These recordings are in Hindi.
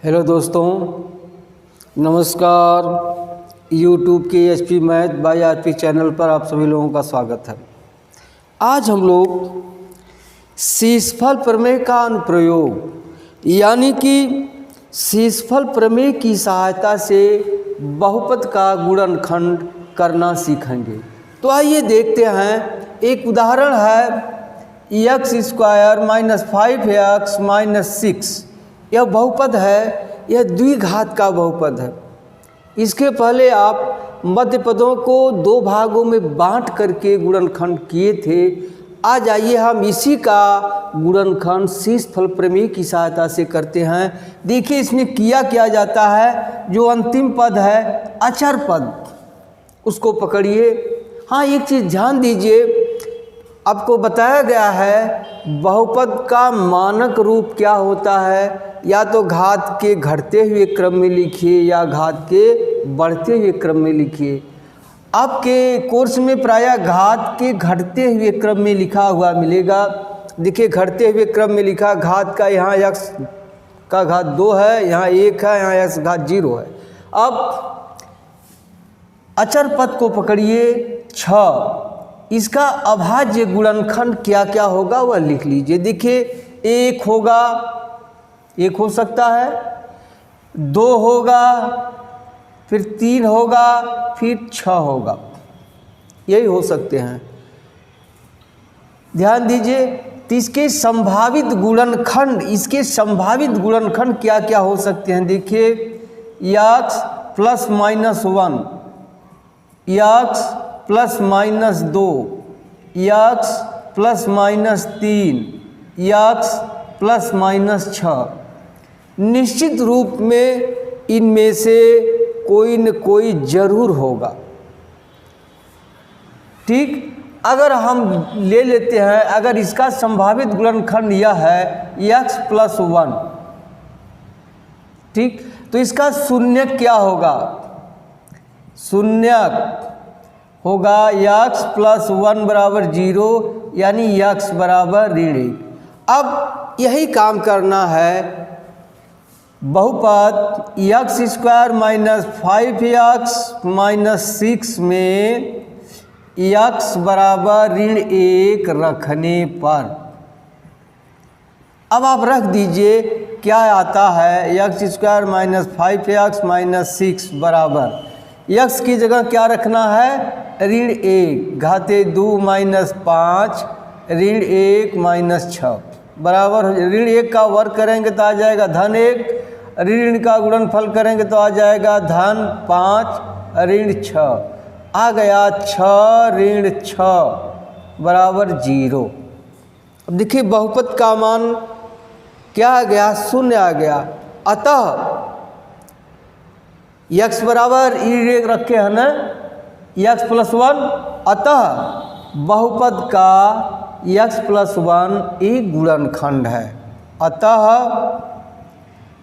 हेलो दोस्तों, नमस्कार। यूट्यूब के HP math by RP channel पर आप सभी लोगों का स्वागत है। आज हम लोग शेषफल प्रमेय का अनुप्रयोग यानी कि शेषफल प्रमेय की सहायता से बहुपद का गुणनखंड करना सीखेंगे। तो आइए देखते हैं। एक उदाहरण है x square minus 5x minus 6। यह बहुपद है, यह द्विघात का बहुपद है। इसके पहले आप मध्य पदों को दो भागों में बांट करके गुणनखंड किए थे। आज आइए हम इसी का गुणनखंड शेषफल प्रमेय की सहायता से करते हैं। देखिए इसमें किया क्या जाता है। जो अंतिम पद है अचर पद, उसको पकड़िए। हाँ, एक चीज़ ध्यान दीजिए, आपको बताया गया है बहुपद का मानक रूप क्या होता है। या तो घात के घटते हुए क्रम में लिखिए या घात के बढ़ते हुए क्रम में लिखिए। आपके कोर्स में प्रायः घात के घटते हुए क्रम में लिखा हुआ मिलेगा। देखिए घटते हुए क्रम में लिखा, घात का यहाँ x का घात 2 है, यहाँ 1 है, यहाँ x घात 0 है। अब अचर पद को पकड़िए 6। इसका अभाज्य गुणनखंड क्या क्या होगा वह लिख लीजिए। देखिए 1 होगा, 1 हो सकता है, 2 होगा, फिर 3 होगा, फिर 6 होगा। यही हो सकते हैं, ध्यान दीजिए। तो इसके संभावित गुणनखंड, इसके संभावित गुणनखंड क्या क्या हो सकते हैं। देखिए x plus minus 1, x plus minus 2, x plus minus 3, x plus minus 6। निश्चित रूप में इनमें से कोई न कोई जरूर होगा। ठीक, अगर हम ले लेते हैं, अगर इसका संभावित गुणनखंड यह है x प्लस 1, ठीक, तो इसका शून्य क्या होगा। शून्य होगा x प्लस 1 बराबर 0, यानी x बराबर ऋण 1। अब यही काम करना है बहुपद x square minus 5x minus 6 में x बराबर ऋण 1 रखने पर। अब आप रख दीजिए, क्या आता है x square minus 5x minus 6 बराबर x की जगह क्या रखना है, ऋण 1 घाते 2 माइनस 5 ऋण 1 माइनस 6 बराबर ऋण 1 का वर्ग करेंगे तो आ जाएगा धन 1, ऋण का गुणनफल करेंगे तो आ जाएगा धन 5 ऋण 6। आ गया 6 ऋण 6 बराबर 0। अब देखिए बहुपद का मान क्या आ गया, शून्य आ गया। अतः x बराबर ऋण 1 रखे हैं ना, x प्लस 1, अतः बहुपद का x प्लस 1 एक गुणनखंड है। अतः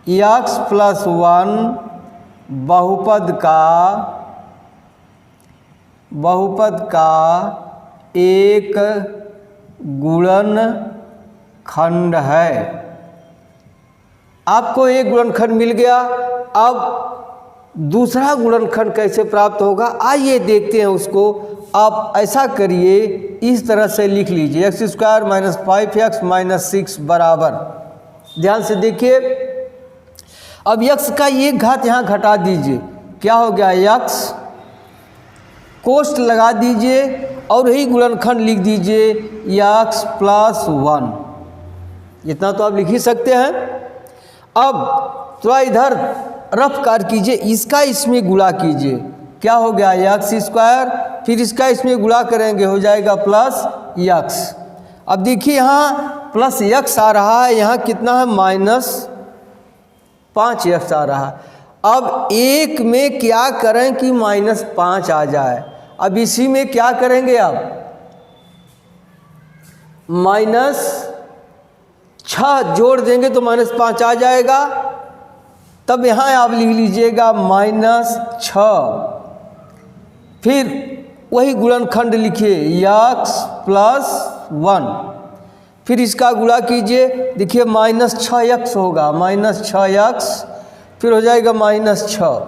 x प्लस 1 बहुपद का एक गुणनखंड है। आपको एक गुणनखंड मिल गया। अब दूसरा गुणनखंड कैसे प्राप्त होगा, आइए देखते हैं उसको। आप ऐसा करिए, इस तरह से लिख लीजिए x square minus 5x minus 6 बराबर, ध्यान से देखिए। अब x का एक घात यहाँ घटा दीजिए, क्या हो गया x, कोष्ठ लगा दीजिए और यही गुणनखंड लिख दीजिए x प्लस 1। इतना तो आप लिख ही सकते हैं। अब थोड़ा इधर रफ कार्य कीजिए, इसका इसमें गुणा कीजिए, क्या हो गया x स्क्वायर, फिर इसका इसमें गुणा करेंगे हो जाएगा प्लस x। अब देखिए यहाँ प्लस x आ रहा है, यहाँ कितना है माइनस 5x आ रहा है। अब एक में क्या करें कि माइनस 5 आ जाए। अब इसी में क्या करेंगे, आप माइनस 6 जोड़ देंगे तो माइनस 5 आ जाएगा। तब यहाँ आप लिख लीजिएगा माइनस 6, फिर वही गुणनखंड लिखिए x प्लस 1, फिर इसका गुणा कीजिए। देखिए माइनस 6x होगा, माइनस 6x फिर हो जाएगा -6।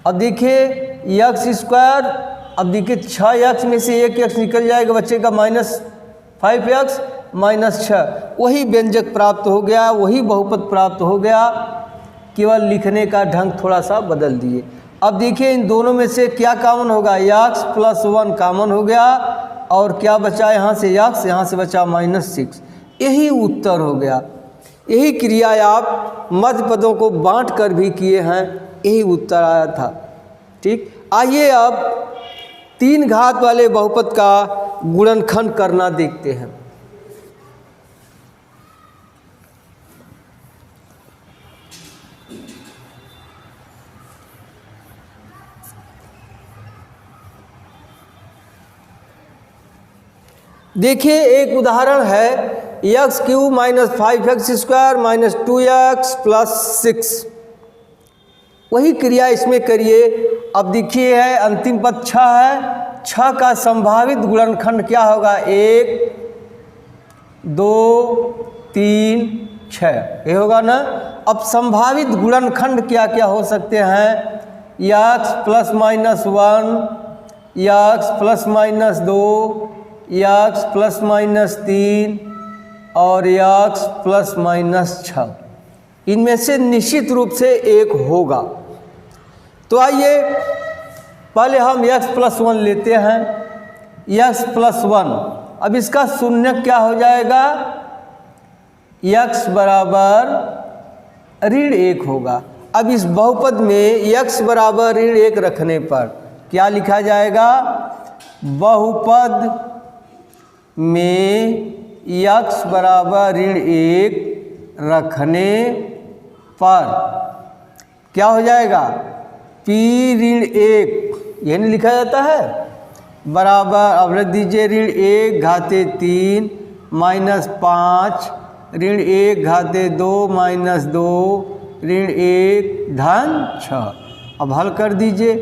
अब देखिए एक्स स्क्वायर, अब देखिए 6x में से 1x निकल जाएगा, बचेगा -5x -6। वही व्यंजक प्राप्त हो गया, वही बहुपद प्राप्त हो गया, केवल लिखने का ढंग थोड़ा सा बदल दिए। अब देखिए इन दोनों में से क्या कॉमन होगा, x + 1 कॉमन हो गया, और क्या बचा यहाँ से x, यहाँ से बचा -6। यही उत्तर हो गया। यही क्रिया आप मध्य पदों को बांट कर भी किए हैं, यही उत्तर आया था। ठीक, आइए अब 3 घात वाले बहुपद का गुणनखंड करना देखते हैं। देखिए एक उदाहरण है, x³ - 5x² - 2x + 6। वही क्रिया इसमें करिए। अब देखिए है अंतिम पद 6 है, 6 का संभावित गुणनखंड क्या होगा, 1 2 3 6, ये होगा ना। अब संभावित गुणनखंड क्या क्या हो सकते हैं, x ± 1, x ± 2, x ± 3 और x ± 6। इनमें से निश्चित रूप से एक होगा। तो आइए पहले हम x + 1 लेते हैं। x + 1, अब इसका शून्य क्या हो जाएगा, x बराबर -1 होगा। अब इस बहुपद में x बराबर -1 रखने पर क्या लिखा जाएगा, बहुपद में x बराबर -1 रखने पर क्या हो जाएगा, p -1, यह नहीं लिखा जाता है, बराबर, अब रख दीजिए -1 घाते 3 -5 -1 घाते 2 -2 -1 धन 6। अब हल कर दीजिए,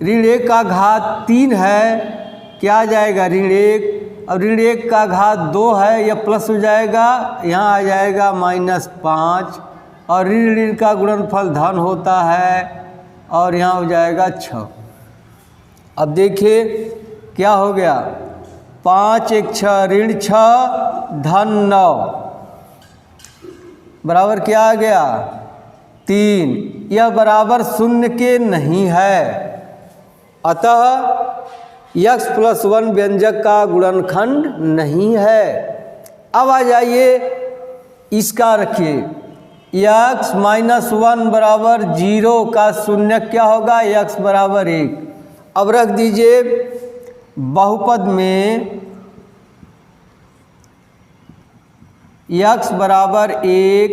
-1 का घात 3 है, क्या आ जाएगा -1, अब -1 का घात 2 है, यह प्लस हो जाएगा, यहाँ आ जाएगा -5, और ऋण का गुणनफल धन होता है, और यहाँ हो जाएगा 6। अब देखिए क्या हो गया, 5 × 1 = 6 6 धन 9 बराबर क्या आ गया, 3। यह बराबर 0 के नहीं है, अतः x + 1 व्यंजक का गुणनखंड नहीं है। अब आ जाइए इसका रखिए, x - 1 बराबर 0 का शून्य क्या होगा, x बराबर 1। अब रख दीजिए बहुपद में x बराबर 1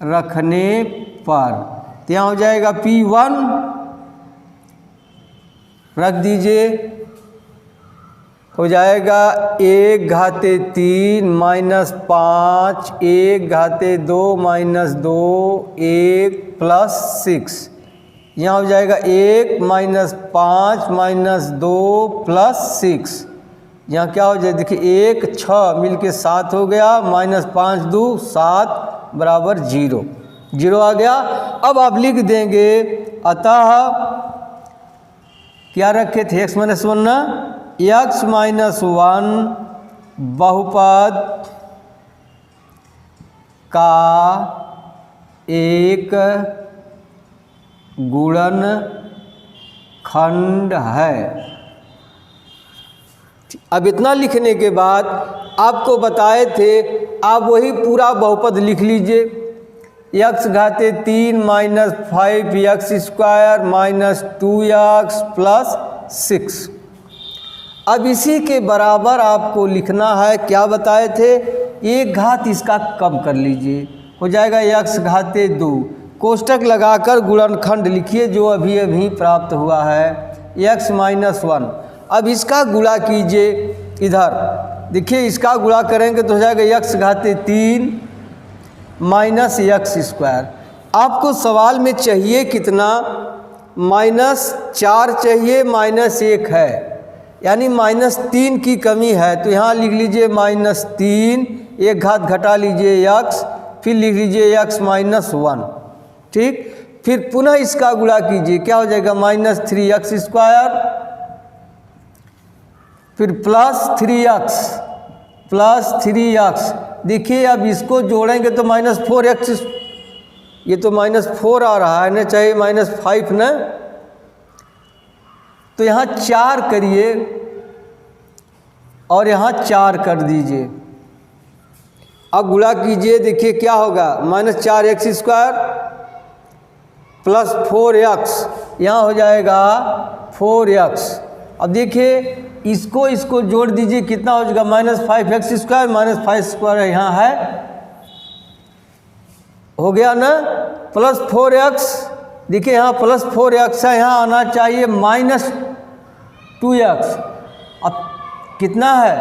रखने पर, तो यहाँ हो जाएगा p1, रख दीजिए, हो जाएगा 1 घाते 3 -5 1 घाते 2 -2 1 + 6, यहाँ हो जाएगा 1 -5 -2 + 6, यहाँ क्या हो जाए, देखिए 1 6 मिलके 7 हो गया, -5 2 7 बराबर 0 0 आ गया। अब आप लिख देंगे, अतः क्या रखे थे, x - 1 ना, x - 1 बहुपद का एक गुणनखंड है। अब इतना लिखने के बाद आपको बताए थे, आप वही पूरा बहुपद लिख लीजिए, x घाते 3 - 5x² - 2x + 6। अब इसी के बराबर आपको लिखना है, क्या बताए थे, 1 घात इसका कम कर लीजिए, हो जाएगा x घाते 2, कोष्टक लगाकर गुणनखंड लिखिए जो अभी अभी प्राप्त हुआ है, x - 1। अब इसका गुणा कीजिए, इधर देखिए इसका गुणा करेंगे तो हो जाएगा x घाते 3 - x²। आपको सवाल में चाहिए कितना, -4 चाहिए, -1 है, यानी -3 की कमी है, तो यहाँ लिख लीजिए -3, 1 घात घटा लीजिए x, फिर लिख लीजिए x - 1। ठीक। फिर पुनः इसका गुणा कीजिए, क्या हो जाएगा -3x², फिर +3x। देखिए अब इसको जोड़ेंगे तो -4x, ये तो -4 आ रहा है ना, चाहिए -5 ना, तो यहाँ 4 करिए और यहाँ 4 कर दीजिए। अब गुणा कीजिए, देखिए क्या होगा, -4x² +4x, यहाँ हो जाएगा 4x। अब देखिए इसको जोड़ दीजिए, कितना हो जाएगा -5x² -5² यहाँ है, हो गया ना, +4x। देखिए यहाँ +4x है, यहाँ आना चाहिए -2x। अब कितना है,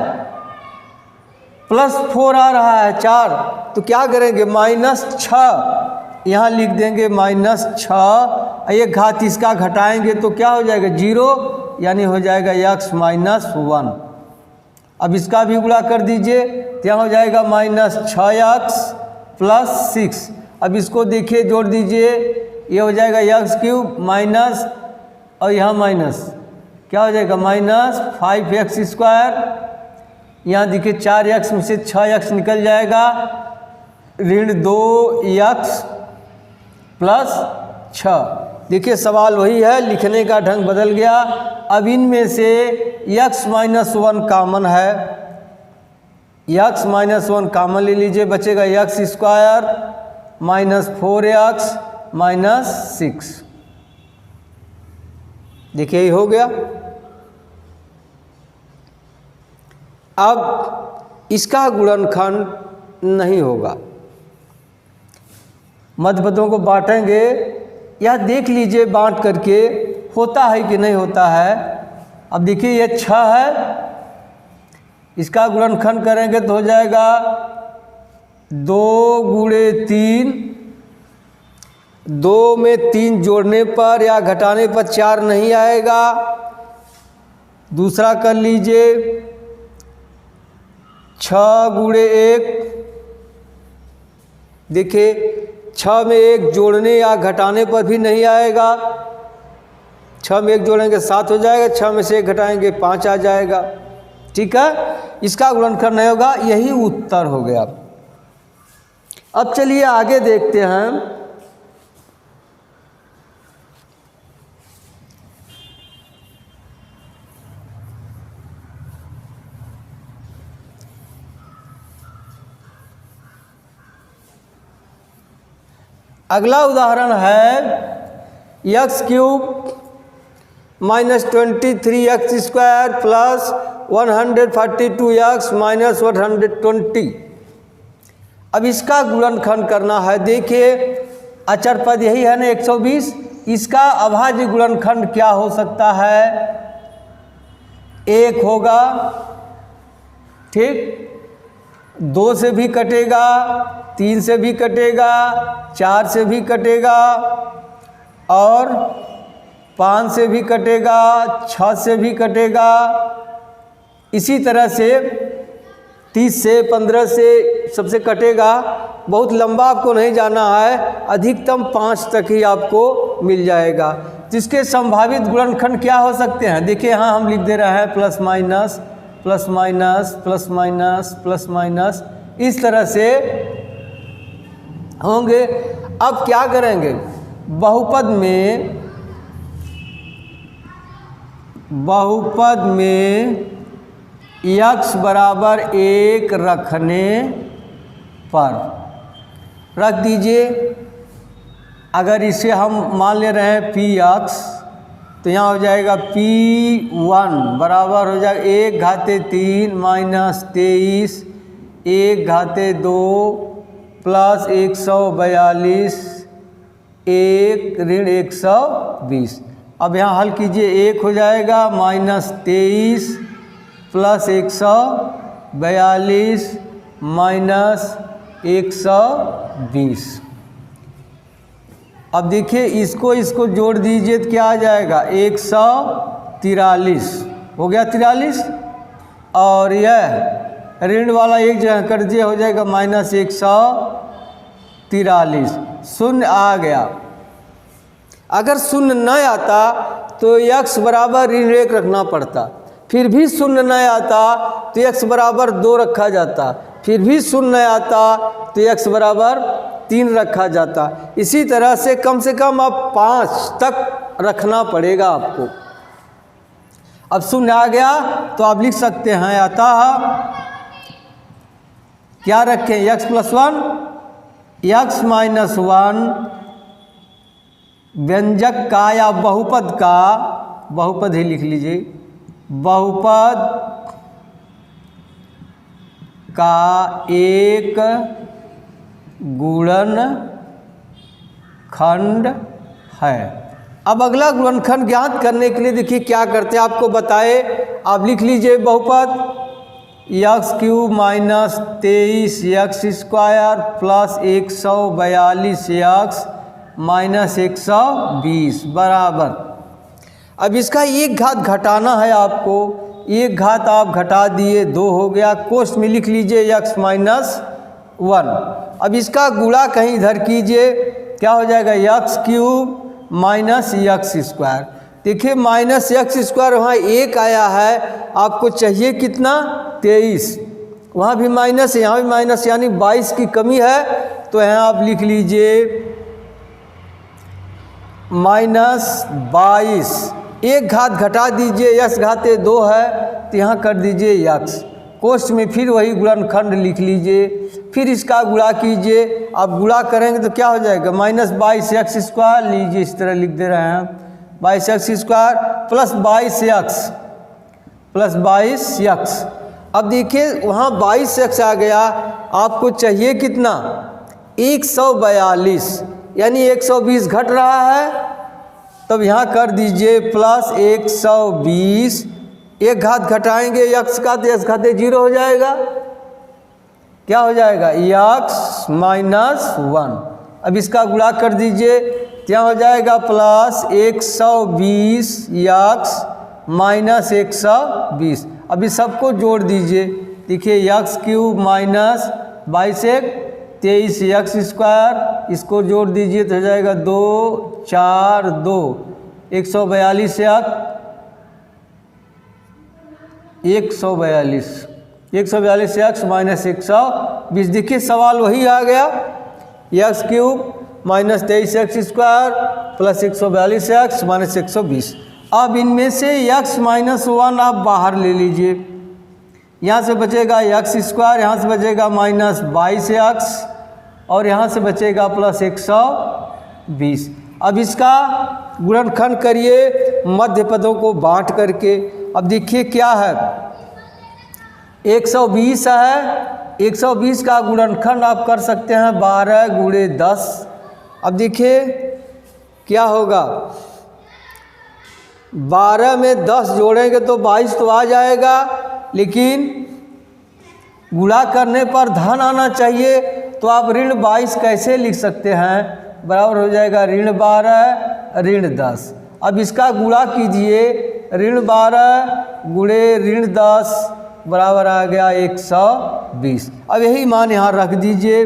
+4 आ रहा है 4, तो क्या करेंगे -6 यहाँ लिख देंगे -6, एक घात इसका घटाएंगे तो क्या हो जाएगा 0, यानी हो जाएगा x -1। अब इसका भी गुणा कर दीजिए, तो यहाँ हो जाएगा -6x +6। अब इसको देखिए जोड़ दीजिए, ये हो जाएगा x³ माइनस और यहाँ माइनस, क्या हो जाएगा -5x²। यहाँ देखिए 4x में से 6x निकल जाएगा, ऋण 2x +6। देखिए सवाल वही है, लिखने का ढंग बदल गया। अब इनमें से x -1 कॉमन है, x -1 कॉमन ले लीजिए, बचेगा x² -4x -6। देखिए ये हो गया। अब इसका गुणनखंड नहीं होगा, मध्य पदों को बांटेंगे, यह देख लीजिए बांट करके होता है कि नहीं होता है। अब देखिए ये 6 है, इसका गुणनखंड करेंगे तो हो जाएगा 2 × 3, 2 में 3 जोड़ने पर या घटाने पर 4 नहीं आएगा। दूसरा कर लीजिए 6 × 1, देखिए 6 में 1 जोड़ने या घटाने पर भी नहीं आएगा। 6 में 1 जोड़ेंगे 7 हो जाएगा, 6 में से 1 घटाएंगे 5 आ जाएगा। ठीक है, इसका गुणनखंड नहीं होगा, यही उत्तर हो गया। अब चलिए आगे देखते हैं। अगला उदाहरण है x³ -23x² +142x -120। अब इसका गुणनखंड करना है। देखिए अचर पद यही है ना 120, इसका अभाज्य गुणनखंड क्या हो सकता है, 1 होगा, ठीक, 2 से भी कटेगा, 3 से भी कटेगा, 4 से भी कटेगा और 5 से भी कटेगा, 6 से भी कटेगा। इसी तरह से 30 से 15 से सबसे कटेगा। बहुत लंबा आपको नहीं जाना है, अधिकतम 5 तक ही आपको मिल जाएगा। जिसके संभावित गुणनखंड क्या हो सकते हैं, देखिए यहाँ हम लिख दे रहे हैं plus minus plus minus plus minus plus minus, इस तरह से होंगे। अब क्या करेंगे, बहुपद में x बराबर 1 रखने पर रख दीजिए। अगर इसे हम मान ले रहे हैं px, तो यहाँ हो जाएगा p1 बराबर हो जाएगा 1 घाते 3 माइनस 23 1 घाते 2 प्लस 142 1 ऋण 120। अब यहाँ हल कीजिए, 1 हो जाएगा -23 प्लस 142 माइनस 120। अब देखिए इसको जोड़ दीजिए तो क्या आ जाएगा 143, हो गया 43, और यह ऋण वाला एक जगह कर दिए, हो जाएगा -100 43, शून्य आ गया। अगर शून्य न आता तो x बराबर ऋण 1 रखना पड़ता, फिर भी शून्य न आता तो x बराबर 2 रखा जाता, फिर भी शून्य न आता तो x बराबर 3 रखा जाता। इसी तरह से कम अब 5 तक रखना पड़ेगा आपको। अब शून्य आ गया तो आप लिख सकते हैं अतः क्या रखें, x + 1 x - 1 व्यंजक का या बहुपद का, बहुपद ही लिख लीजिए, बहुपद का एक गुणनखंड है। अब अगला गुणनखंड ज्ञात करने के लिए देखिए क्या करते हैं, आपको बताए, आप लिख लीजिए बहुपद x³ - 23x² + 142x - 120 बराबर। अब इसका एक घात घटाना है आपको, एक घात आप घटा दिए, 2 हो गया। कोष्ठ में लिख लीजिए x - 1। अब इसका गुणा कहीं इधर कीजिए, क्या हो जाएगा x³ - x²। देखिए -x² वहाँ 1 आया है, आपको चाहिए कितना 23, वहाँ भी माइनस है, यहाँ भी माइनस, यानी 22 की कमी है। तो यहाँ आप लिख लीजिए -22, एक घात घटा दीजिए, x घाते 2 है तो यहाँ कर दीजिए x। कोष्ठ में फिर वही गुणनखंड लिख लीजिए, फिर इसका गुणा कीजिए। आप गुणा करेंगे तो क्या हो जाएगा -22x² लीजिए, इस तरह लिख दे रहे हैं 22x² + 22x। अब देखिए वहाँ 22x आ गया, आपको चाहिए कितना 142, यानी 120 घट रहा है, तब यहाँ कर दीजिए +120। एक घात घटाएंगे x का तो x घाते 0 हो जाएगा, क्या हो जाएगा x - 1। अब इसका गुणा कर दीजिए, क्या हो जाएगा +120 x - 120। अब इस सबको जोड़ दीजिए, देखिए x³ - 22x² इसको जोड़ दीजिए तो हो जाएगा 2 4 2 142 x - 120। देखिए सवाल वही आ गया, x³ - 23x² + 142x - 120। अब इनमें से x - 1 आप बाहर ले लीजिए, यहाँ से बचेगा x², यहाँ से बचेगा -22x और यहाँ से बचेगा +120। अब इसका गुणनखंड करिए मध्य पदों को बांट करके। अब देखिए क्या है, 120 है, 120 का गुणनखंड आप कर सकते हैं 12 × 10। अब देखिए क्या होगा, 12 में 10 जोड़ेंगे तो 22 तो आ जाएगा, लेकिन गुणा करने पर धन आना चाहिए, तो आप -22 कैसे लिख सकते हैं, बराबर हो जाएगा -12 ऋण 10। अब इसका गुणा कीजिए, -12 × -10 बराबर आ गया 120। अब यही मान यहाँ रख दीजिए,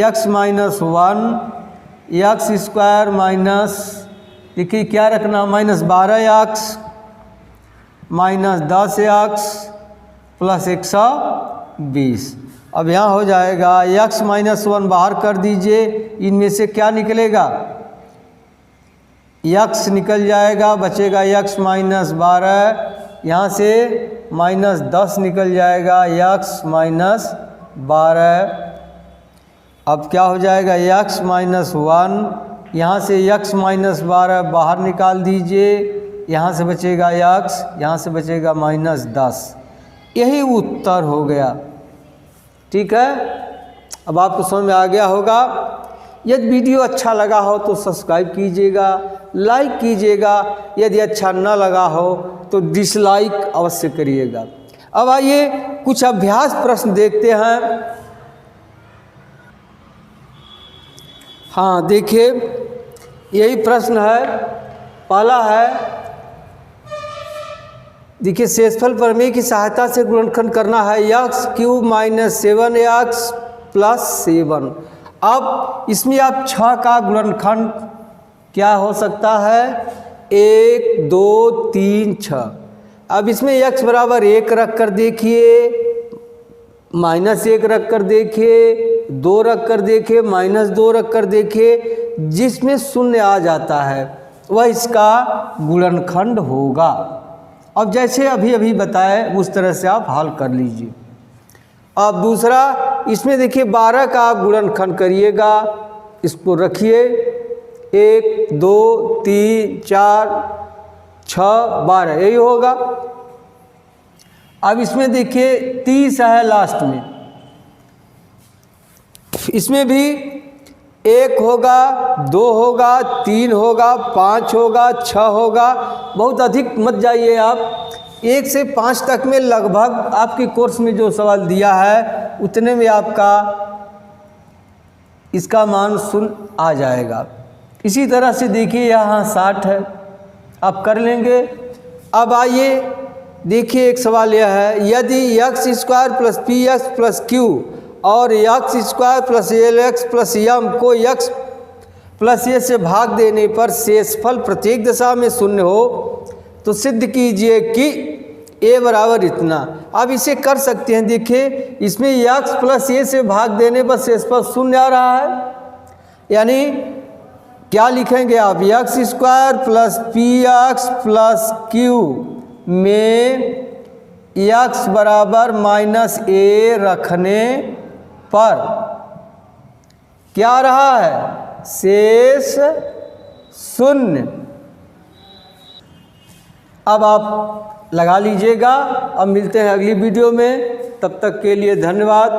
x - 1 x² माइनस, देखिए क्या रखना, -12x -10x + 120। अब यहाँ हो जाएगा x - 1 बाहर कर दीजिए, इनमें से क्या निकलेगा, x निकल जाएगा, बचेगा x - 12, यहाँ से -10 निकल जाएगा x - 12। अब क्या हो जाएगा x - 1, यहाँ से x - 12 बाहर निकाल दीजिए, यहाँ से बचेगा x, यहाँ से बचेगा -10। यही उत्तर हो गया। ठीक है, अब आपको समझ में आ गया होगा। यदि वीडियो अच्छा लगा हो तो सब्सक्राइब कीजिएगा, लाइक कीजिएगा, यदि अच्छा न लगा हो तो डिसलाइक अवश्य करिएगा। अब आइए कुछ अभ्यास प्रश्न देखते हैं। हाँ देखिए, यही प्रश्न है, पहला है, देखिए शेषफल प्रमेय की सहायता से गुणनखंड करना है, x³ - 7x + 7। अब इसमें आप 6 का गुणनखंड क्या हो सकता है, 1 2 3 6। अब इसमें x बराबर 1 रख कर देखिए, -1 रख कर देखिए, 2 रख कर देखिए, -2 रख कर देखिए, जिसमें शून्य आ जाता है वह इसका गुणनखंड होगा। अब जैसे अभी अभी बताए उस तरह से आप हल कर लीजिए। अब दूसरा, इसमें देखिए 12 का आप गुणनखंड करिएगा, इसको रखिए 1 2 3 4 6 12 यही होगा। अब इसमें देखिए 30 है लास्ट में, इसमें भी 1 होगा, 2 होगा, 3 होगा, 5 होगा, 6 होगा। बहुत अधिक मत जाइए आप, 1 से 5 तक में लगभग आपके कोर्स में जो सवाल दिया है उतने में आपका इसका मान शून्य आ जाएगा। इसी तरह से देखिए यहाँ 60 है, आप कर लेंगे। अब आइए देखिए एक सवाल यह है, यदि x² plus P x plus Q और x² plus LX plus m को x प्लस a से भाग देने पर शेषफल प्रत्येक दशा में शून्य हो तो सिद्ध कीजिए कि a बराबर इतना। अब इसे कर सकते हैं, देखिए इसमें x प्लस a से भाग देने पर शेषफल शून्य आ रहा है, यानी क्या लिखेंगे आप, x² plus P x plus Q में x बराबर -a रखने पर क्या रहा है, शेष शून्य। अब आप लगा लीजिएगा। अब मिलते हैं अगली वीडियो में, तब तक के लिए धन्यवाद।